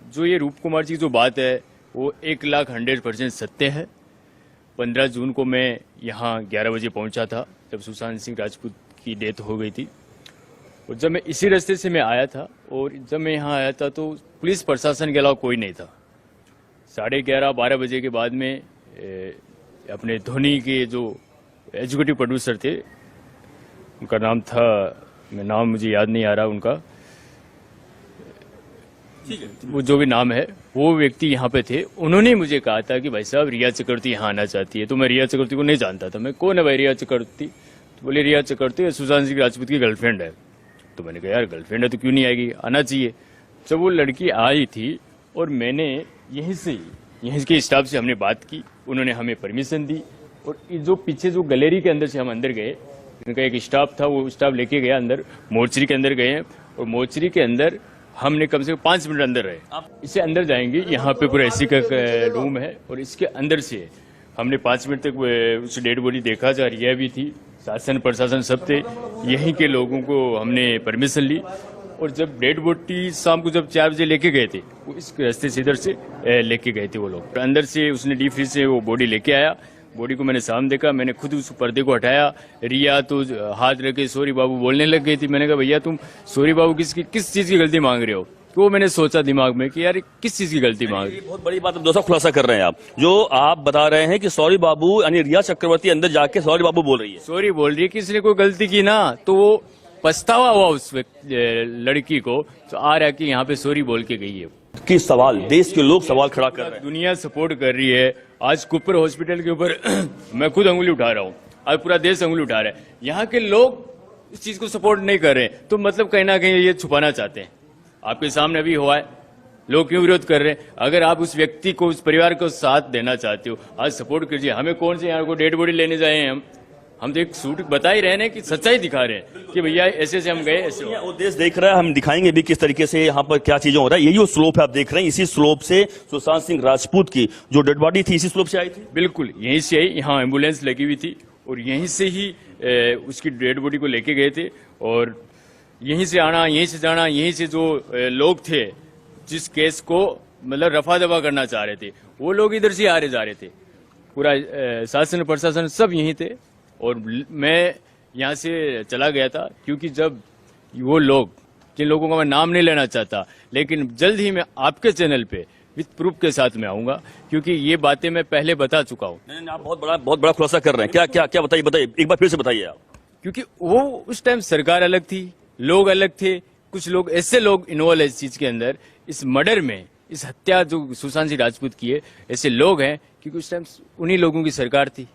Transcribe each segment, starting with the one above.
जो ये रूप कुमार जी की जो बात है वो 1,00,100% सत्य है। 15 जून को मैं यहाँ 11 बजे पहुंचा था जब सुशांत सिंह राजपूत की डेथ हो गई थी, और जब मैं इसी रास्ते से मैं आया था और जब मैं यहाँ आया था तो पुलिस प्रशासन के अलावा कोई नहीं था। 11:30-12 बजे के बाद में अपने धोनी के जो एग्जीक्यूटिव प्रोड्यूसर थे, उनका नाम था, नाम मुझे याद नहीं आ रहा उनका, वो जो भी नाम है, वो व्यक्ति यहाँ पे थे। उन्होंने मुझे कहा था कि भाई साहब रिया चक्रवर्ती यहाँ आना चाहती है। तो मैं रिया चक्रवर्ती को नहीं जानता था। मैं कौन है भाई रिया चक्रवर्ती? तो बोले रिया चक्रवर्ती सुशांत सिंह राजपूत की गर्लफ्रेंड है। तो मैंने कहा यार गर्लफ्रेंड है तो क्यों नहीं आएगी, आना चाहिए। जब वो लड़की आई थी और मैंने यहीं के स्टाफ से हमने बात की, उन्होंने हमें परमिशन दी, और जो पीछे जो गैलरी के अंदर से हम अंदर गए, उनका एक स्टाफ था, वो स्टाफ लेके गया अंदर, मोर्चरी के अंदर गए, और मोर्चरी के अंदर हमने कम से कम 5 मिनट अंदर रहे। आप इससे अंदर जाएंगे, यहाँ पे पूरा एसी का रूम है, और इसके अंदर से हमने 5 मिनट तक उस डेड बॉडी देखा। जा रिया भी थी, शासन प्रशासन सब थे, यहीं के लोगों को हमने परमिशन ली। और जब डेड बॉडी शाम को जब 4 बजे लेके गए थे, वो इस रास्ते से इधर से लेके गए थे वो लोग। अंदर से उसने डीप फ्रीज से वो बॉडी लेके आया। बॉडी को मैंने सामने देखा, मैंने खुद उस पर्दे को हटाया। रिया तो हाथ रखे सॉरी बाबू बोलने लग गई थी। मैंने कहा भैया तुम सॉरी बाबू किस चीज की गलती मांग रहे हो? तो मैंने सोचा दिमाग में कि यार किस चीज की गलती मांग रही है। बहुत बड़ी बात दोस्तों खुलासा कर रहे हैं आप, जो आप बता रहे हैं कि सॉरी बाबू, यानी रिया चक्रवर्ती अंदर जाके सॉरी बाबू बोल रही है, सॉरी बोल रही है। किसी ने कोई गलती की ना तो वो पछतावा हुआ उस लड़की को, तो आ रहा कि यहाँ पे सॉरी बोल के गई है। कि सवाल देश के लोग सवाल खड़ा कर रहे हैं, दुनिया सपोर्ट कर रही है। आज कुपर हॉस्पिटल के ऊपर मैं खुद अंगुली उठा रहा हूँ, आज पूरा देश अंगुली उठा रहा है। यहाँ के लोग इस चीज को सपोर्ट नहीं कर रहे, तो मतलब कहीं ना कहीं ये छुपाना चाहते हैं। आपके सामने अभी हुआ है, लोग क्यों विरोध कर रहे हैं? अगर आप उस व्यक्ति को, उस परिवार को साथ देना चाहते हो, आज सपोर्ट कीजिए। हमें कौन से यहाँ को डेड बॉडी लेने जाए हैं? हम तो एक शूट बता ही रहे हैं कि सच्चाई दिखा रहे हैं कि भैया ऐसे से हम गए, ऐसे वो देश देख रहा है। हम दिखाएंगे भी किस तरीके से यहाँ पर क्या चीजें हो रहा है। यही जो स्लोप है आप देख रहे हैं, इसी स्लोप से सुशांत सिंह राजपूत की जो डेड बॉडी थी इसी स्लोप से आई थी। बिल्कुल यहीं से आई, यहाँ एम्बुलेंस लगी हुई थी और यहीं से ही उसकी डेड बॉडी को लेके गए थे। और यहीं से आना, यहीं से जाना, यहीं से जो लोग थे जिस केस को मतलब रफा दफा करना चाह रहे थे, वो लोग इधर से आ रहे जा रहे थे। पूरा शासन प्रशासन सब यहीं थे। और मैं यहाँ से चला गया था क्योंकि जब वो लोग, जिन लोगों का मैं नाम नहीं लेना चाहता, लेकिन जल्द ही मैं आपके चैनल पे विथ प्रूफ के साथ में आऊंगा, क्योंकि ये बातें मैं पहले बता चुका हूँ। नहीं, आप बहुत बड़ा खुलासा कर रहे हैं। क्या बताइए एक बार फिर से बताइए आप। क्योंकि वो उस टाइम सरकार अलग थी, लोग अलग थे, कुछ लोग ऐसे लोग इन्वॉल्व है इस चीज के अंदर, इस मर्डर में, इस हत्या जो सुशांत सिंह राजपूत की है, ऐसे लोग हैं क्योंकि उस टाइम उन्हीं लोगों की सरकार थी।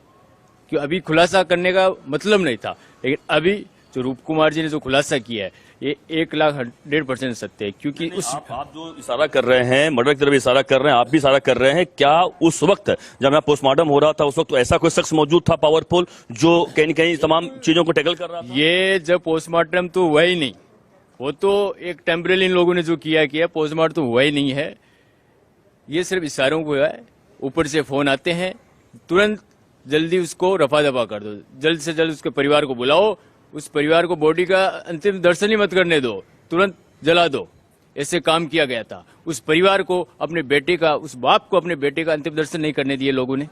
कि अभी खुलासा करने का मतलब नहीं था, लेकिन अभी जो रूप कुमार जी ने जो खुलासा किया है ये 1,00,100% सत्य है। क्योंकि आप जो इशारा कर रहे हैं, मर्डर की तरफ इशारा कर रहे हैं, आप भी इशारा कर रहे हैं, क्या उस वक्त जब यहाँ पोस्टमार्टम हो रहा था उस वक्त तो ऐसा कोई शख्स मौजूद था पावरफुल जो कहीं न कहीं तमाम चीजों को टैकल कर रहा था? ये जब पोस्टमार्टम तो हुआ ही नहीं, वो तो एक टेम्परेरी इन लोगों ने जो किया पोस्टमार्टम तो हुआ ही नहीं है। ये सिर्फ इशारों को है, ऊपर से फोन आते हैं, तुरंत जल्दी उसको रफा दफा कर दो, जल्द से जल्द उसके परिवार को बुलाओ, उस परिवार को बॉडी का अंतिम दर्शन ही मत करने दो, तुरंत जला दो। ऐसे काम किया गया था। उस परिवार को, अपने बेटे का, उस बाप को अपने बेटे का अंतिम दर्शन नहीं करने दिए लोगों ने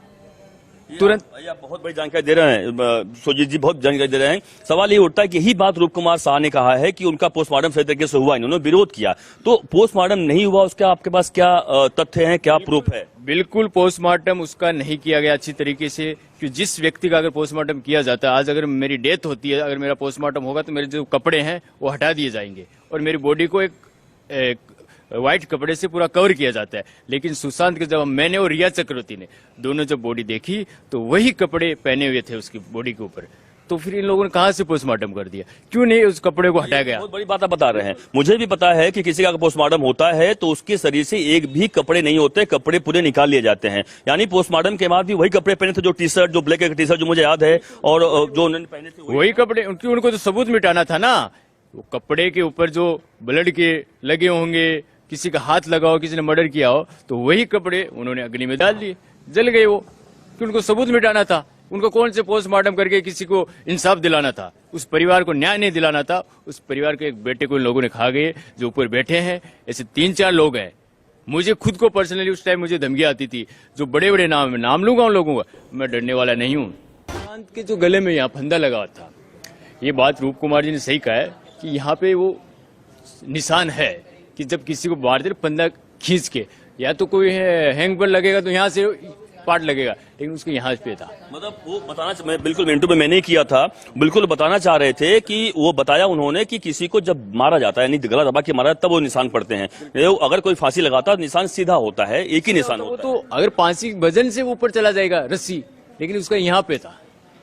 तुरंत। आप बहुत बड़ी जानकारी दे रहे हैं सुजीत जी, बहुत जानकारी दे रहे हैं। सवाल ये उठता है कि यही बात रूप कुमार शाह ने कहा है कि उनका पोस्टमार्टम सही तरीके से हुआ, इन्होंने विरोध किया, तो पोस्टमार्टम नहीं हुआ उसका आपके पास क्या तथ्य है, क्या प्रूफ है? बिल्कुल पोस्टमार्टम उसका नहीं किया गया अच्छी तरीके से। कि जिस व्यक्ति का अगर पोस्टमार्टम किया जाता है, आज अगर मेरी डेथ होती है, अगर मेरा पोस्टमार्टम होगा तो मेरे जो कपड़े हैं वो हटा दिए जाएंगे और मेरी बॉडी को एक व्हाइट कपड़े से पूरा कवर किया जाता है। लेकिन सुशांत के जब मैंने और रिया चक्रवर्ती ने दोनों जब बॉडी देखी तो वही कपड़े पहने हुए थे उसकी बॉडी के ऊपर, तो फिर इन लोगों ने कहां से पोस्टमार्टम कर दिया? क्यों नहीं उस कपड़े को हटाया गया? बहुत बड़ी बात आप बता रहे हैं। मुझे भी पता है कि किसी का पोस्टमार्टम होता है तो उसके शरीर से एक भी कपड़े नहीं होते, कपड़े पूरे निकाल लिए जाते हैं। यानी पोस्टमार्टम के बाद भी वही कपड़े पहने थे, जो टी शर्ट, जो ब्लैक टी शर्ट जो मुझे याद है, और जो उन्होंने पहने थे वही कपड़े। उनको तो सबूत मिटाना था ना। वो कपड़े के ऊपर जो ब्लड के लगे होंगे, किसी का हाथ लगा हो, किसी ने मर्डर किया हो, तो वही कपड़े उन्होंने अग्नि में डाल दिए, जल गए वो। कि उनको सबूत मिटाना था। उनको कौन से पोस्टमार्टम करके किसी को इंसाफ दिलाना था, उस परिवार को न्याय नहीं दिलाना था। उस परिवार के एक बेटे को इन लोगों ने खा गए, जो ऊपर बैठे हैं। ऐसे 3-4 लोग हैं मुझे खुद को पर्सनली उस टाइम मुझे धमकी आती थी, जो बड़े बड़े नाम लूंगा उन लोगों का, मैं डरने वाला नहीं हूँ। सुशांत के जो गले में यहाँ फंदा लगा हुआ था, ये बात रूप कुमार जी ने सही कहा है कि यहाँ पे वो निशान है कि जब किसी को मार दे फंदा खींच के, या तो कोई हैंग पर लगेगा तो यहाँ से पार्ट लगेगा, लेकिन उसके यहाँ पे था। मतलब वो मैं बिल्कुल मिनटों में मैंने किया था, बिल्कुल बताना चाह रहे थे कि वो बताया उन्होंने कि किसी को जब मारा जाता है, यानी गला दबा के मारा तब वो निशान पड़ते हैं। अगर कोई फांसी लगाता निशान सीधा होता है, एक ही निशान होता है। तो अगर फांसी वजन से ऊपर चला जाएगा रस्सी, लेकिन उसका यहाँ पे था,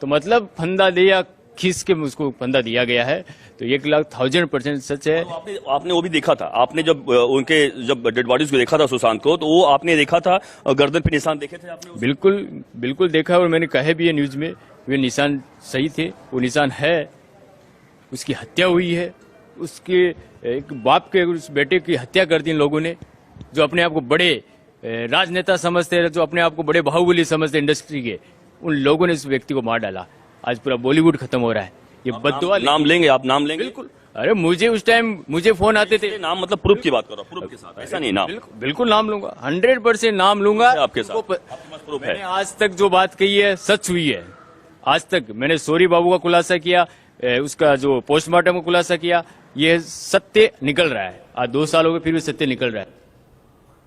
तो मतलब फंदा दिया, खींच के उसको फंदा दिया गया है। तो 1,00,000% सच है। तो आपने वो भी देखा था, आपने जब उनके डेड बॉडीज को देखा था सुशांत को, तो वो आपने देखा था गर्दन पे निशान देखे थे आपने? बिल्कुल देखा, और मैंने कहा भी है न्यूज में, वे निशान सही थे, वो निशान है। उसकी हत्या हुई है, उसके एक बाप के उस बेटे की हत्या कर दी इन लोगों ने, जो अपने आप को बड़े राजनेता समझते हैं, जो अपने आप को बड़े बाहुबली समझते इंडस्ट्री के, उन लोगों ने इस व्यक्ति को मार डाला। आज पूरा बॉलीवुड खत्म हो रहा है। ये बद्दुआ नाम लेंगे आप? नाम लेंगे? बिल्कुल। अरे मुझे उस टाइम मुझे फोन आते थे। नाम मतलब प्रूफ की बात करो, प्रूफ के साथ, ऐसा नहीं नाम। बिल्कुल नाम लूंगा, 100% नाम लूंगा आपके साथ। आपके पास प्रूफ है? मैंने आज तक जो बात कही है सच हुई है। आज तक मैंने सोरी बाबू का खुलासा किया, उसका जो पोस्टमार्टम का खुलासा किया, ये सत्य निकल रहा है। आज 2 साल हो गए, फिर भी सत्य निकल रहा है।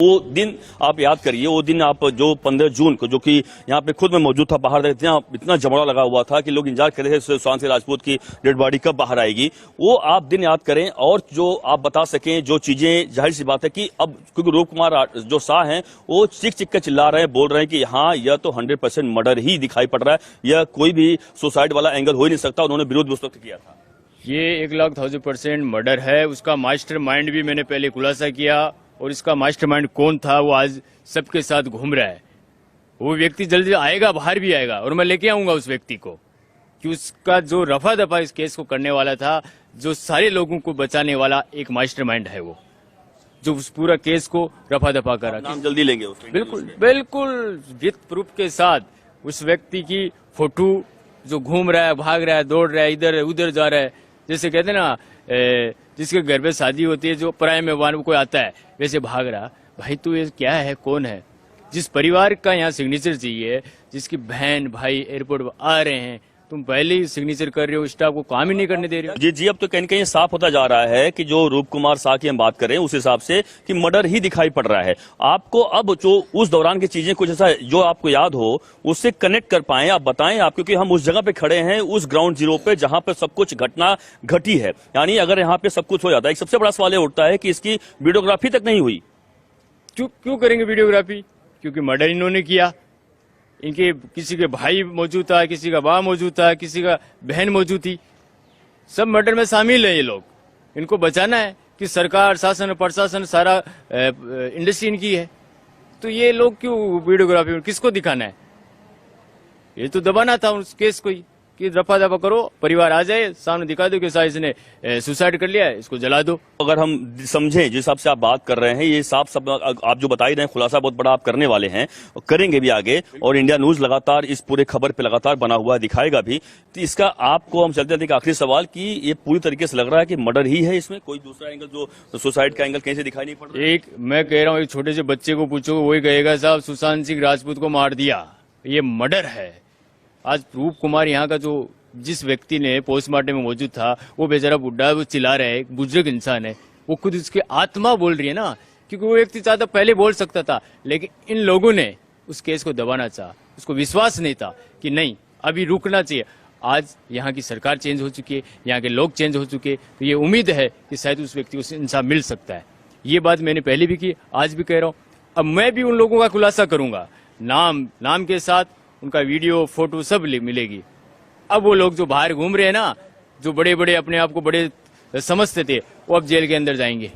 वो दिन आप याद करिए, वो दिन आप जो 15 जून को, जो कि यहाँ पे खुद मैं मौजूद था, बाहर इतना जमड़ा लगा हुआ था कि लोग इंतजार कर रहे थे सुशांत सिंह राजपूत की डेड बॉडी कब बाहर आएगी। वो आप दिन याद करें, और जो आप बता सकें जो चीजें, जाहिर सी बात है कि अब क्योंकि रूप कुमार जो शाह हैं वो चीख कर चिल्ला रहे हैं, बोल रहे हैं कि हाँ यह तो 100% मर्डर ही दिखाई पड़ रहा है, यह कोई भी सुसाइड वाला एंगल हो ही नहीं सकता। उन्होंने विरोध भी उस वक्त किया था। ये 1,00,000% मर्डर है। उसका मास्टर माइंड भी मैंने पहले खुलासा किया, और इसका मास्टरमाइंड कौन था वो आज सबके साथ घूम रहा है। वो व्यक्ति जल्दी आएगा, बाहर भी आएगा, और मैं लेके आऊंगा उस व्यक्ति को, कि उसका जो रफा दफा इस केस को करने वाला था, जो सारे लोगों को बचाने वाला एक मास्टरमाइंड है, वो जो उस पूरा केस को रफा दफा करा। नाम जल्दी लेंगे उसके? बिल्कुल विद प्रूफ के साथ। उस व्यक्ति की फोटो जो घूम रहा है, भाग रहा है, दौड़ रहा है, इधर उधर जा रहा है, जैसे कहते हैं ना जिसके घर में शादी होती है, जो पराये मेहमान कोई आता है वैसे भाग रहा। भाई तू ये क्या है, कौन है? जिस परिवार का यहाँ सिग्नेचर चाहिए, जिसकी बहन भाई एयरपोर्ट पर आ रहे हैं, तुम पहले ही सिग्नेचर कर रहे हो, स्टाफ को काम ही नहीं करने दे रहे हो। जी, अब तो कहीं कहीं साफ होता जा रहा है कि जो रूप कुमार शाह की हम बात करें उस हिसाब से कि मर्डर ही दिखाई पड़ रहा है। आपको अब जो उस दौरान की चीजें कुछ ऐसा जो आपको याद हो उससे कनेक्ट कर पाए, आप बताएं आप, क्योंकि हम उस जगह पे खड़े हैं, उस ग्राउंड जीरो पे जहां पे सब कुछ घटना घटी है। यानी अगर यहाँ पे सब कुछ हो जाता है, एक सबसे बड़ा सवाल उठता है कि इसकी वीडियोग्राफी तक नहीं हुई। क्यों करेंगे वीडियोग्राफी? क्योंकि मर्डर इन्होंने किया। इनके किसी के भाई मौजूद था, किसी का बाप मौजूद था, किसी का बहन मौजूद थी, सब मर्डर में शामिल है। ये लोग, इनको बचाना है कि सरकार, शासन, प्रशासन, सारा इंडस्ट्री इनकी है, तो ये लोग क्यों वीडियोग्राफी, किसको दिखाना है? ये तो दबाना था उस केस को ही, कि रफा दफा करो, परिवार आ जाए, सामने दिखा दो कि साहब इसने सुसाइड कर लिया है, इसको जला दो। अगर हम समझें जिस हिसाब से आप बात कर रहे हैं, ये साफ सब आप जो बता ही रहे हैं, खुलासा बहुत बड़ा आप करने वाले हैं, करेंगे भी आगे, और इंडिया न्यूज लगातार इस पूरे खबर पे लगातार बना हुआ दिखाएगा भी। तो इसका आपको हम चलते थे आखिरी सवाल कि ये पूरी तरीके से लग रहा है कि मर्डर ही है, इसमें कोई दूसरा एंगल जो सुसाइड का एंगल कहीं से दिखाई नहीं पड़ रहा। एक मैं कह रहा हूँ, एक छोटे से बच्चे को पूछो, वही कहेगा साहब सुशांत सिंह राजपूत को मार दिया, ये मर्डर है। आज रूप कुमार यहाँ का जो जिस व्यक्ति ने पोस्टमार्टम में मौजूद था, वो बेचारा बुढ़ा, वो चिल्ला रहा है, एक बुजुर्ग इंसान है, वो खुद उसकी आत्मा बोल रही है ना, क्योंकि वो व्यक्ति चाहता पहले बोल सकता था, लेकिन इन लोगों ने उस केस को दबाना चाहा, उसको विश्वास नहीं था कि नहीं अभी रुकना चाहिए। आज यहाँ की सरकार चेंज हो चुकी है, यहाँ के लोग चेंज हो चुके, तो ये उम्मीद है कि शायद उस व्यक्ति को इंसाफ मिल सकता है। ये बात मैंने पहले भी की, आज भी कह रहा हूँ। अब मैं भी उन लोगों का खुलासा करूंगा, नाम के साथ उनका वीडियो, फोटो सब मिलेगी। अब वो लोग जो बाहर घूम रहे हैं ना, जो बड़े बड़े अपने आप को बड़े समझते थे, वो अब जेल के अंदर जाएंगे।